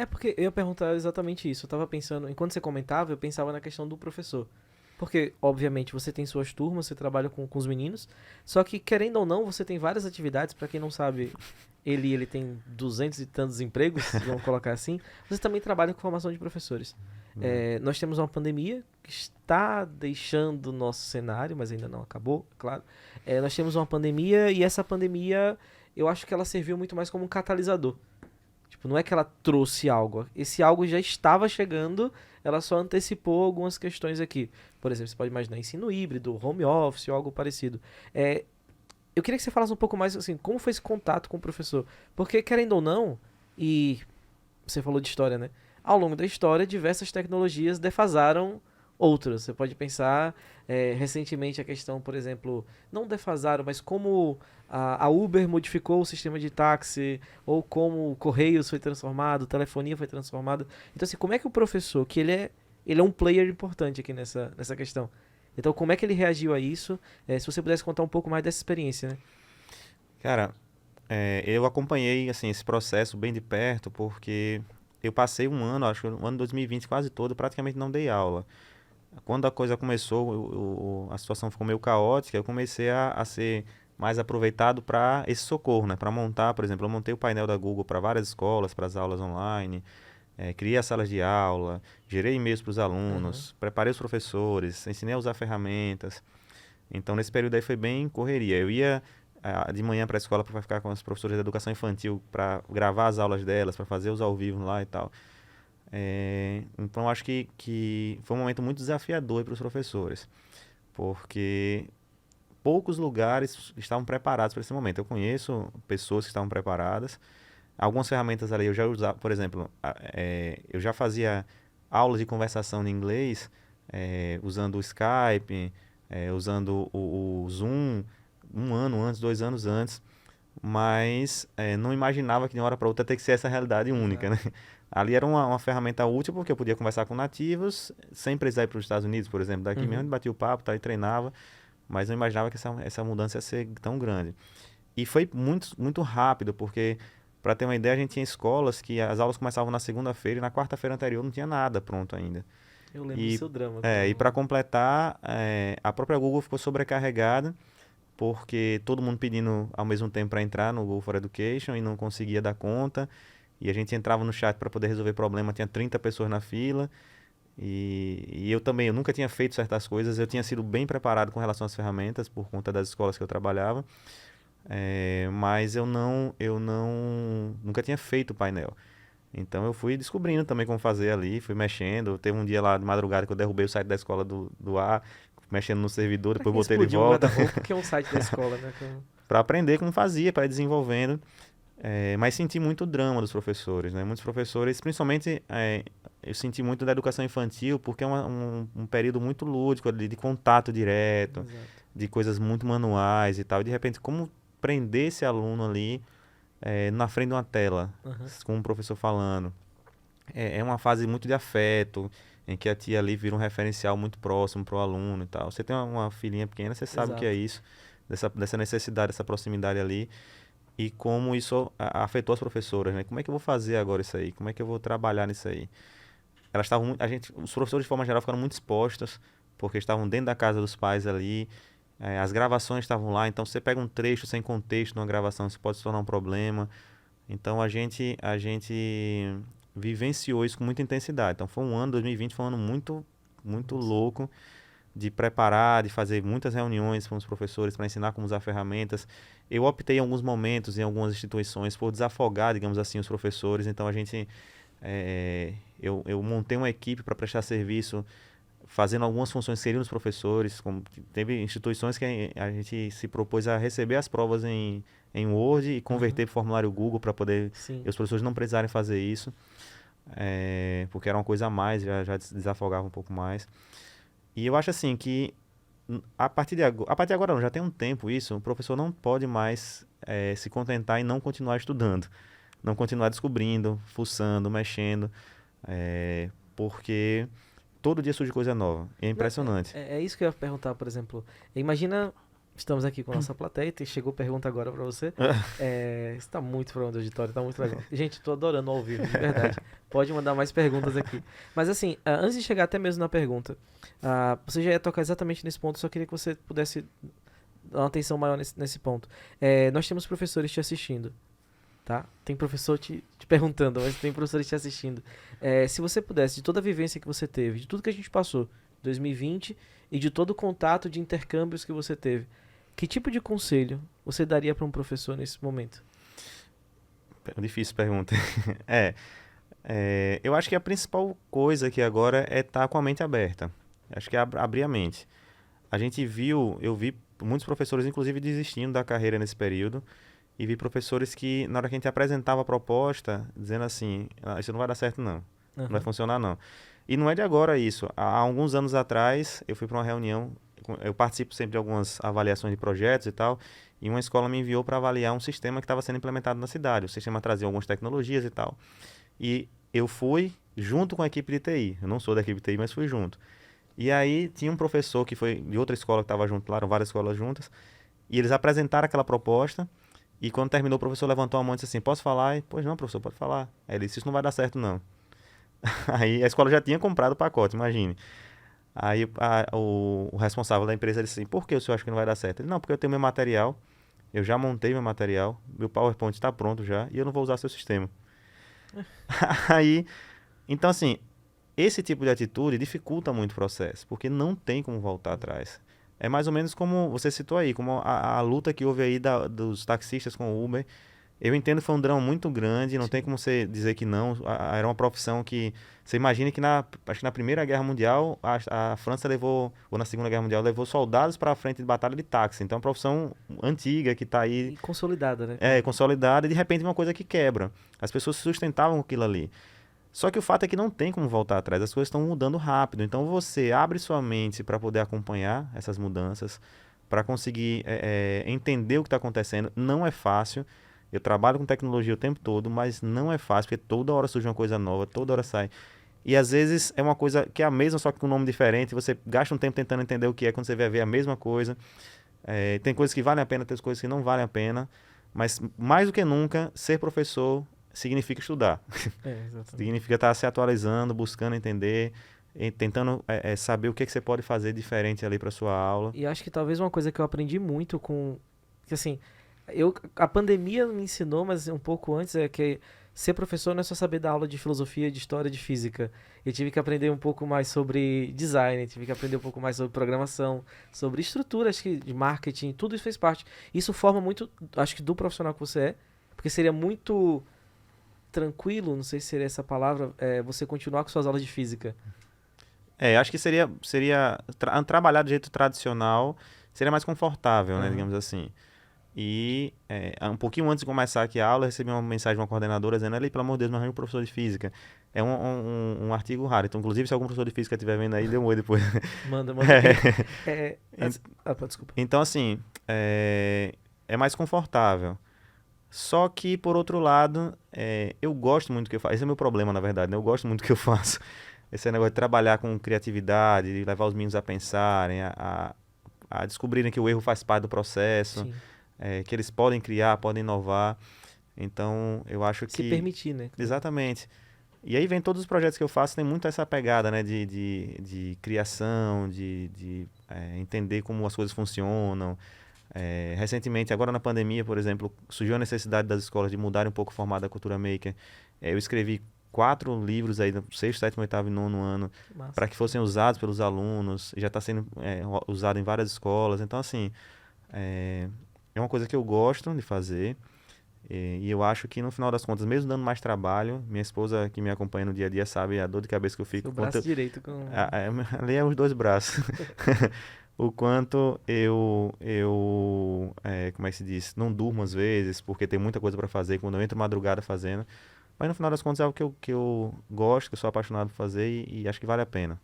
É porque eu ia perguntar exatamente isso. Eu tava pensando, enquanto você comentava, eu pensava na questão do professor. Porque, obviamente, você tem suas turmas, você trabalha com os meninos, só que, querendo ou não, você tem várias atividades. Pra quem não sabe, ele tem 200 e tantos empregos, vamos colocar assim. Você também trabalha com formação de professores. Uhum. Nós temos uma pandemia que está deixando o nosso cenário, mas ainda não acabou, claro. Nós temos uma pandemia e essa pandemia, eu acho que ela serviu muito mais como um catalisador. Tipo, não é que ela trouxe algo. Esse algo já estava chegando, ela só antecipou algumas questões aqui. Por exemplo, você pode imaginar ensino híbrido, home office ou algo parecido. É, eu queria que você falasse um pouco mais assim, como foi esse contato com o professor? Porque, querendo ou não, e você falou de história, né? Ao longo da história, diversas tecnologias defasaram outras. Você pode pensar recentemente a questão, por exemplo, não defasaram, mas como a Uber modificou o sistema de táxi, ou como o Correios foi transformado, telefonia foi transformada. Então, assim, como é que o professor, que ele é um player importante aqui nessa questão. Então, como é que ele reagiu a isso? Se você pudesse contar um pouco mais dessa experiência, né? Cara, eu acompanhei assim esse processo bem de perto porque eu passei um ano, acho que o ano 2020 quase todo, praticamente não dei aula. Quando a coisa começou, a situação ficou meio caótica, eu comecei a ser mais aproveitado para esse socorro, né? Para montar, por exemplo, eu montei o painel da Google para várias escolas, para as aulas online, criei as salas de aula, gerei e-mails para os Aham. alunos, preparei os professores, ensinei a usar ferramentas. Então, nesse período aí foi bem correria. Eu ia de manhã para a escola para ficar com as professoras de educação infantil, para gravar as aulas delas, para fazer os ao vivo lá e tal. Então, acho que foi um momento muito desafiador para os professores, porque poucos lugares estavam preparados para esse momento. Eu conheço pessoas que estavam preparadas. Algumas ferramentas ali eu já usava, por exemplo, eu já fazia aulas de conversação em inglês usando o Skype, usando o Zoom, um ano antes, 2 anos antes, mas não imaginava que de uma hora para outra ter que ser essa realidade única, né? Exato. Ali era uma ferramenta útil porque eu podia conversar com nativos sem precisar ir para os Estados Unidos, por exemplo. Daqui mesmo a Uhum. gente batia o papo, tá, e treinava, mas não imaginava que essa mudança ia ser tão grande. E foi muito, muito rápido, porque, para ter uma ideia, a gente tinha escolas que as aulas começavam na segunda-feira e na quarta-feira anterior não tinha nada pronto ainda. Eu lembro do E, seu drama e para com. completar, a própria Google ficou sobrecarregada, porque todo mundo pedindo ao mesmo tempo para entrar no Google for Education e não conseguia dar conta. E a gente entrava no chat para poder resolver problema, tinha 30 pessoas na fila. E eu também, eu nunca tinha feito certas coisas, eu tinha sido bem preparado com relação às ferramentas por conta das escolas que eu trabalhava, mas nunca tinha feito o painel. Então eu fui descobrindo também como fazer ali, fui mexendo. Teve um dia lá de madrugada que eu derrubei o site da escola do ar, mexendo no servidor, Pra depois quem botei ele de explodiu um volta, guarda-roupa, que é um site da escola, né? para aprender como fazia, para ir desenvolvendo. Mas senti muito drama dos professores, né? Muitos professores, principalmente eu senti muito da educação infantil, porque é um período muito lúdico ali, de contato direto, Exato. de coisas muito manuais e tal. E de repente, como prender esse aluno ali na frente de uma tela, Aham. com o professor falando. É uma fase muito de afeto, em que a tia ali vira um referencial muito próximo para o aluno e tal. Você tem uma filhinha pequena, você sabe o que é Exato. isso, dessa necessidade, dessa proximidade ali, e como isso afetou as professoras, né? Como é que eu vou fazer agora isso aí? Como é que eu vou trabalhar nisso aí? Elas estavam, os professores de forma geral ficaram muito expostos, porque estavam dentro da casa dos pais ali, as gravações estavam lá, então você pega um trecho sem contexto numa gravação, isso pode se tornar um problema. Então a gente vivenciou isso com muita intensidade. Então foi um ano, 2020 foi um ano muito, muito Nossa. louco de preparar, de fazer muitas reuniões com os professores para ensinar como usar ferramentas. Eu optei em alguns momentos, em algumas instituições, por desafogar, digamos assim, os professores. Então eu montei uma equipe para prestar serviço, fazendo algumas funções que seriam dos professores. Teve instituições que a gente se propôs a receber as provas em Word e Aham. converter para o formulário Google para poder Sim. os professores não precisarem fazer isso, porque era uma coisa a mais, já desafogava um pouco mais. E eu acho assim que a partir de agora não, já tem um tempo isso, o professor não pode mais se contentar e não continuar estudando, não continuar descobrindo, fuçando, mexendo, porque todo dia surge coisa nova. É Não, impressionante. é isso que eu ia perguntar, por exemplo. Imagina. Estamos aqui com a nossa plateia. Chegou pergunta agora pra você. Está muito falando do auditório, tá muito legal. Gente, tô adorando ao vivo, de verdade. Pode mandar mais perguntas aqui. Mas assim, antes de chegar até mesmo na pergunta, você já ia tocar exatamente nesse ponto, só queria que você pudesse dar uma atenção maior nesse ponto. Nós temos professores te assistindo, tá? Tem professor te perguntando, mas tem professores te assistindo. Se você pudesse, de toda a vivência que você teve, de tudo que a gente passou, 2020, e de todo o contato de intercâmbios que você teve, que tipo de conselho você daria para um professor nesse momento? Difícil pergunta. Eu acho que a principal coisa aqui agora é estar com a mente aberta. Acho que é abrir a mente. Eu vi muitos professores, inclusive, desistindo da carreira nesse período, e vi professores que, na hora que a gente apresentava a proposta, dizendo assim, isso não vai dar certo não, não vai funcionar não. E não é de agora isso. Há alguns anos atrás, eu fui para uma reunião, eu participo sempre de algumas avaliações de projetos e tal, e uma escola me enviou para avaliar um sistema que estava sendo implementado na cidade. O sistema trazia algumas tecnologias e tal. E eu fui junto com a equipe de TI. Eu não sou da equipe de TI, mas fui junto. E aí tinha um professor que foi de outra escola que estava junto lá, eram várias escolas juntas, e eles apresentaram aquela proposta, e quando terminou o professor levantou a mão e disse assim, posso falar? E, pois não, professor, pode falar. Aí ele disse, isso não vai dar certo não. Aí a escola já tinha comprado o pacote, imagine. Aí o responsável da empresa disse assim, por que o senhor acha que não vai dar certo? Ele, não, porque eu tenho meu material, eu já montei meu material, meu PowerPoint está pronto já, e eu não vou usar seu sistema. Aí, então assim, esse tipo de atitude dificulta muito o processo, porque não tem como voltar atrás. É mais ou menos como você citou aí, como a luta que houve aí dos taxistas com o Uber. Eu entendo que foi um drama muito grande, não tem como você dizer que não. Era uma profissão que... Você imagina que acho que na Primeira Guerra Mundial, a França levou, ou na Segunda Guerra Mundial, levou soldados para a frente de batalha de táxi. Então é uma profissão antiga que está aí... E consolidada, né? Consolidada, e de repente uma coisa que quebra. As pessoas se sustentavam com aquilo ali. Só que o fato é que não tem como voltar atrás, as coisas estão mudando rápido. Então você abre sua mente para poder acompanhar essas mudanças, para conseguir entender o que está acontecendo. Não é fácil. Eu trabalho com tecnologia o tempo todo, mas não é fácil, porque toda hora surge uma coisa nova, toda hora sai. E às vezes é uma coisa que é a mesma, só que com um nome diferente. Você gasta um tempo tentando entender o que é, quando você vai ver a mesma coisa. Tem coisas que valem a pena, tem coisas que não valem a pena. Mas mais do que nunca, ser professor significa estudar. Significa estar se atualizando, buscando entender, tentando saber o que você pode fazer diferente ali para sua aula. E acho que talvez uma coisa que eu aprendi muito que assim, a pandemia me ensinou, mas um pouco antes, é que ser professor não é só saber dar aula de filosofia, de história, de física. Eu tive que aprender um pouco mais sobre design, tive que aprender um pouco mais sobre programação, sobre estrutura, acho que de marketing, tudo isso fez parte. Isso forma muito, acho que do profissional que você é, porque seria muito tranquilo, não sei se seria essa palavra, você continuar com suas aulas de física. Acho que seria trabalhar do jeito tradicional, seria mais confortável, né, digamos assim. E um pouquinho antes de começar aqui a aula, eu recebi uma mensagem de uma coordenadora dizendo, pelo amor de Deus, me arranja um professor de física. É um artigo raro, então inclusive se algum professor de física estiver vendo aí, dê um oi depois. Manda. Desculpa. Então assim, é mais confortável. Só que, por outro lado, eu gosto muito do que eu faço. Esse é o meu problema, na verdade, né? Eu gosto muito do que eu faço. Esse negócio de trabalhar com criatividade, de levar os meninos a pensarem, a descobrirem que o erro faz parte do processo, que eles podem criar, podem inovar. Então, eu acho que... Se permitir, né? Exatamente. E aí vem todos os projetos que eu faço, tem muito essa pegada, né? De criação, de entender como as coisas funcionam. Recentemente, agora na pandemia, por exemplo, surgiu a necessidade das escolas de mudarem um pouco o formato da cultura maker. Eu escrevi 4 livros aí, no 6º, 7º, 8º e 9º ano, para que fossem usados pelos alunos. Já está sendo usado em várias escolas. Então, assim, é uma coisa que eu gosto de fazer. E eu acho que, no final das contas, mesmo dando mais trabalho, minha esposa que me acompanha no dia a dia sabe a dor de cabeça que eu fico. O braço direito com... Ali é os 2 braços. O quanto como é que se diz? Não durmo às vezes, porque tem muita coisa para fazer, quando eu entro madrugada fazendo. Mas no final das contas é algo que eu gosto, que eu sou apaixonado por fazer e acho que vale a pena.